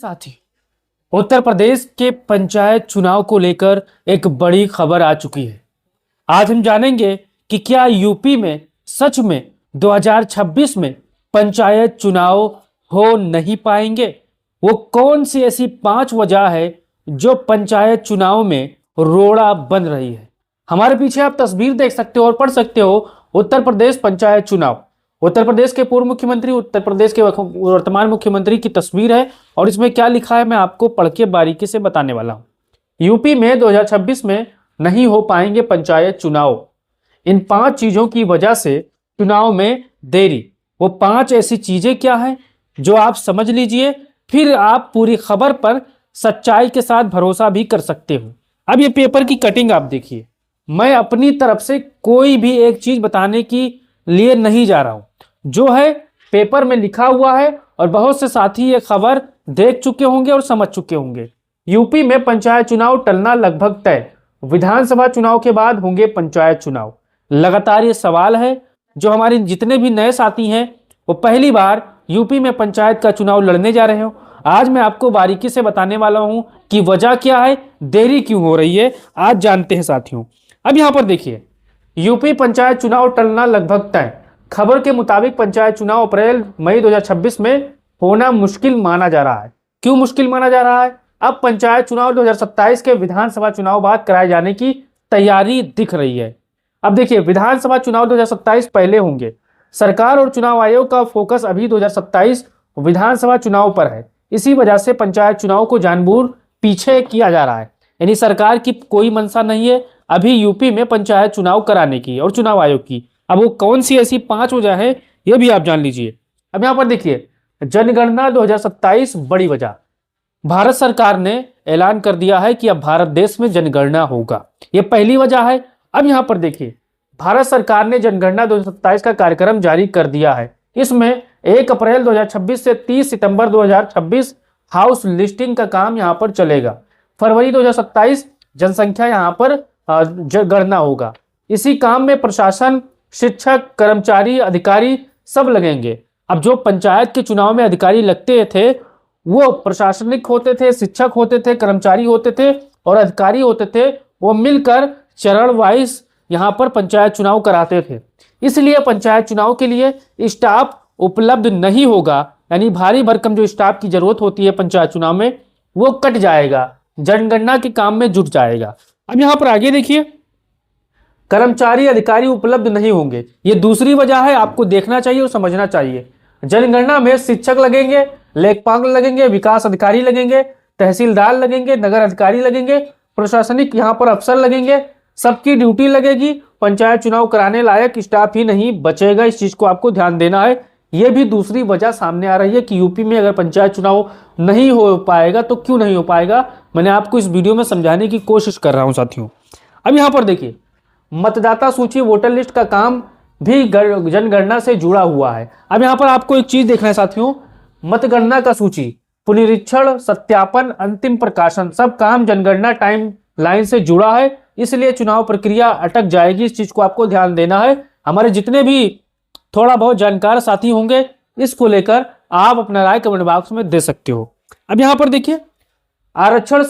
साथी, उत्तर प्रदेश के पंचायत चुनाव को लेकर एक बड़ी खबर आ चुकी है। आज हम जानेंगे कि क्या यूपी में सच में 2026 में पंचायत चुनाव हो नहीं पाएंगे। वो कौन सी ऐसी 5 वजह है जो पंचायत चुनाव में रोड़ा बन रही है। हमारे पीछे आप तस्वीर देख सकते हो और पढ़ सकते हो उत्तर प्रदेश पंचायत चुनाव। उत्तर प्रदेश के पूर्व मुख्यमंत्री, उत्तर प्रदेश के वर्तमान मुख्यमंत्री की तस्वीर है और इसमें क्या लिखा है मैं आपको पढ़ के बारीकी से बताने वाला हूं। यूपी में 2026 में नहीं हो पाएंगे पंचायत चुनाव। इन 5 चीजों की वजह से चुनाव में देरी। वो 5 ऐसी चीजें क्या हैं जो आप समझ लीजिए, फिर आप पूरी खबर पर सच्चाई के साथ भरोसा भी कर सकते हो। अब ये पेपर की कटिंग आप देखिए। मैं अपनी तरफ से कोई भी एक चीज बताने के लिए नहीं जा रहा हूं, जो है पेपर में लिखा हुआ है और बहुत से साथी ये खबर देख चुके होंगे और समझ चुके होंगे। यूपी में पंचायत चुनाव टलना लगभग तय। विधानसभा चुनाव के बाद होंगे पंचायत चुनाव। लगातार ये सवाल है जो हमारे जितने भी नए साथी हैं वो पहली बार यूपी में पंचायत का चुनाव लड़ने जा रहे हो। आज मैं आपको बारीकी से बताने वाला हूं कि वजह क्या है, देरी क्यों हो रही है, आज जानते हैं साथियों। अब यहां पर देखिए, यूपी पंचायत चुनाव टलना लगभग तय। खबर के मुताबिक पंचायत चुनाव अप्रैल मई 2026 में होना मुश्किल माना जा रहा है। क्यों मुश्किल माना जा रहा है? अब पंचायत चुनाव 2027 के विधानसभा चुनाव बाद कराए जाने की तैयारी दिख रही है। अब देखिए, विधानसभा चुनाव 2027 पहले होंगे। सरकार और चुनाव आयोग का फोकस अभी 2027 विधानसभा चुनाव पर है। इसी वजह से पंचायत चुनाव को जानबूझ पीछे किया जा रहा है। यानी सरकार की कोई मंशा नहीं है अभी यूपी में पंचायत चुनाव कराने की और चुनाव आयोग की। अब वो कौन सी ऐसी 5 वजह है ये भी आप जान लीजिए। अब यहां पर देखिए, जनगणना 2027 बड़ी वजह। भारत सरकार ने ऐलान कर दिया है कि अब भारत देश में जनगणना होगा, ये पहली वजह है। अब यहां पर देखिए, भारत सरकार ने जनगणना 2027 का कार्यक्रम जारी कर दिया है। इसमें 1 अप्रैल 2026 से 30 सितंबर 2026 हाउस लिस्टिंग का काम यहां पर चलेगा। फरवरी 2027 जनसंख्या यहां पर गणना होगा। इसी काम में प्रशासन, शिक्षक, कर्मचारी, अधिकारी सब लगेंगे। अब जो पंचायत के चुनाव में अधिकारी लगते थे वो प्रशासनिक होते थे, शिक्षक होते थे, कर्मचारी होते थे और अधिकारी होते थे। वो मिलकर चरण वाइज यहाँ पर पंचायत चुनाव कराते थे। इसलिए पंचायत चुनाव के लिए स्टाफ उपलब्ध नहीं होगा। यानी भारी भरकम जो स्टाफ की जरूरत होती है पंचायत चुनाव में वो कट जाएगा, जनगणना के काम में जुट जाएगा। अब यहाँ पर आगे देखिए, कर्मचारी, अधिकारी उपलब्ध नहीं होंगे। ये दूसरी वजह है, आपको देखना चाहिए और समझना चाहिए। जनगणना में शिक्षक लगेंगे, लेखपाल लगेंगे, विकास अधिकारी लगेंगे, तहसीलदार लगेंगे, नगर अधिकारी लगेंगे, प्रशासनिक यहाँ पर अफसर लगेंगे, सबकी ड्यूटी लगेगी। पंचायत चुनाव कराने लायक स्टाफ ही नहीं बचेगा। इस चीज को आपको ध्यान देना है। यह भी दूसरी वजह सामने आ रही है कि यूपी में अगर पंचायत चुनाव नहीं हो पाएगा तो क्यों नहीं हो पाएगा, मैंने आपको इस वीडियो में समझाने की कोशिश कर रहा हूं साथियों। अब यहां पर देखिए, मतदाता सूची, वोटर लिस्ट का काम भी जनगणना से जुड़ा हुआ है। अब यहां पर आपको एक चीज देखना है साथियों, मतगणना का सूची, पुनरीक्षण, सत्यापन, अंतिम प्रकाशन, सब काम जनगणना टाइम लाइन से जुड़ा है। इसलिए चुनाव प्रक्रिया अटक जाएगी। इस चीज को आपको ध्यान देना है। हमारे जितने भी थोड़ा बहुत जानकार साथी होंगे इसको लेकर आप अपना राय कमेंट बॉक्स में दे सकते हो। अब यहां पर देखिए, आरक्षण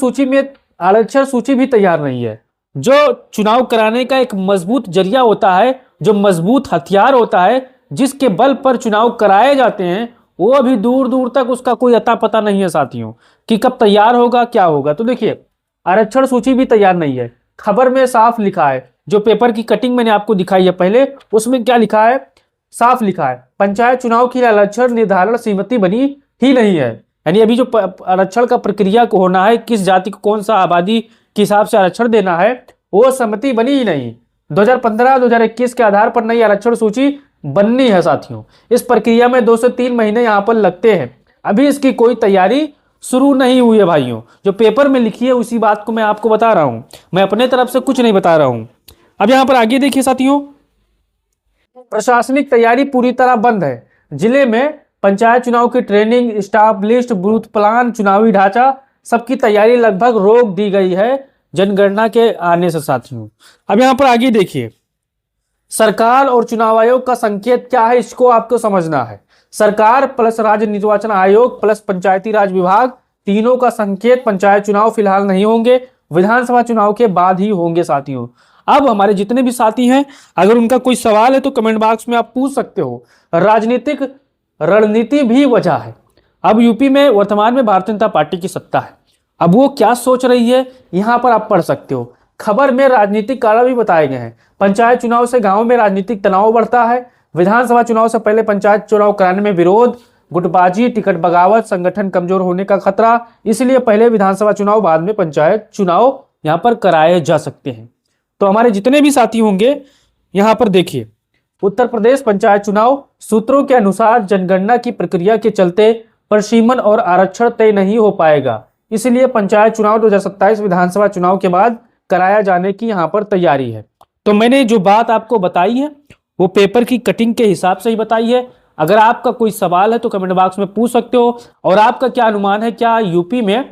सूची भी तैयार नहीं है। जो चुनाव कराने का एक मजबूत जरिया होता है, जो मजबूत हथियार होता है, जिसके बल पर चुनाव कराए जाते हैं, वो अभी दूर दूर तक उसका कोई अता पता नहीं है साथियों कि कब तैयार होगा, क्या होगा। तो देखिए, आरक्षण सूची भी तैयार नहीं है। खबर में साफ लिखा है, जो पेपर की कटिंग मैंने आपको दिखाई है पहले, उसमें क्या लिखा है, साफ लिखा है, पंचायत चुनाव की आरक्षण निर्धारण समिति बनी ही नहीं है। यानी अभी जो आरक्षण का प्रक्रिया को होना है, किस जाति को कौन सा आबादी के हिसाब से आरक्षण देना है, वो समिति बनी ही नहीं। 2015-2021 के आधार पर नई आरक्षण सूची बननी है साथियों। इस प्रक्रिया में 2 से 3 महीने यहाँ पर लगते हैं। अभी इसकी कोई तैयारी शुरू नहीं हुई है भाइयों। जो पेपर में लिखी है उसी बात को मैं आपको बता रहा हूं, मैं अपने तरफ से कुछ नहीं बता रहा हूं। अब यहां पर आगे देखिए साथियों, प्रशासनिक तैयारी पूरी तरह बंद है। जिले में पंचायत चुनाव की training, staff list, booth plan, चुनावी ढांचा, सबकी तैयारी लगभग रोक दी गई है जनगणना के आने से साथियों। अब यहां पर आगे देखिए, सरकार और चुनाव आयोग का संकेत क्या है, इसको आपको समझना है। सरकार प्लस राज्य निर्वाचन आयोग प्लस पंचायती राज विभाग तीनों का संकेत पंचायत चुनाव फिलहाल नहीं होंगे, विधानसभा चुनाव के बाद ही होंगे साथियों। अब हमारे जितने भी साथी हैं, अगर उनका कोई सवाल है तो कमेंट बॉक्स में आप पूछ सकते हो। राजनीतिक रणनीति भी वजह है। अब यूपी में वर्तमान में भारतीय जनता पार्टी की सत्ता है। अब वो क्या सोच रही है यहां पर आप पढ़ सकते हो। खबर में राजनीतिक कारण भी बताए गए हैं। पंचायत चुनाव से गांव में राजनीतिक तनाव बढ़ता है। विधानसभा चुनाव से पहले पंचायत चुनाव कराने में विरोध, गुटबाजी, टिकट बगावत, संगठन कमजोर होने का खतरा, इसलिए पहले विधानसभा चुनाव बाद में पंचायत चुनाव यहां पर कराए जा सकते हैं। तो हमारे जितने भी साथी होंगे यहां पर देखिए, उत्तर प्रदेश पंचायत चुनाव सूत्रों के अनुसार जनगणना की प्रक्रिया के चलते प्रशीमन और आरक्षण तय नहीं हो पाएगा, इसलिए पंचायत चुनाव 2027 विधानसभा चुनाव के बाद कराया जाने की यहां पर तैयारी है। तो मैंने जो बात आपको बताई है वो पेपर की कटिंग के हिसाब से ही बताई है। अगर आपका कोई सवाल है तो कमेंट बॉक्स में पूछ सकते हो। और आपका क्या अनुमान है, क्या यूपी में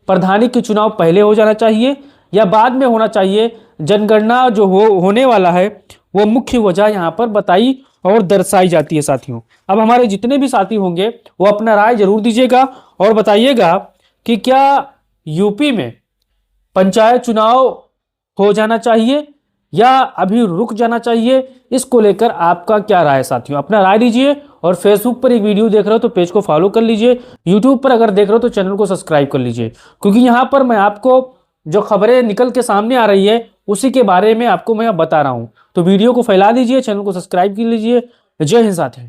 प्रधानी की चुनाव पहले हो जाना चाहिए या बाद में होना चाहिए? जनगणना जो होने वाला है वो मुख्य वजह यहाँ पर बताई और दर्शाई जाती है साथियों। अब हमारे जितने भी साथी होंगे वो अपना राय जरूर दीजिएगा और बताइएगा कि क्या यूपी में पंचायत चुनाव हो जाना चाहिए या अभी रुक जाना चाहिए। इसको लेकर आपका क्या राय है साथियों, अपना राय दीजिए। और फेसबुक पर एक वीडियो देख रहे हो तो पेज को फॉलो कर लीजिए। यूट्यूब पर अगर देख रहे हो तो चैनल को सब्सक्राइब कर लीजिए, क्योंकि यहां पर मैं आपको जो खबरें निकल के सामने आ रही है उसी के बारे में आपको मैं बता रहा हूं। तो वीडियो को फैला दीजिए, चैनल को सब्सक्राइब कर लीजिए। जय हिंद साथियों।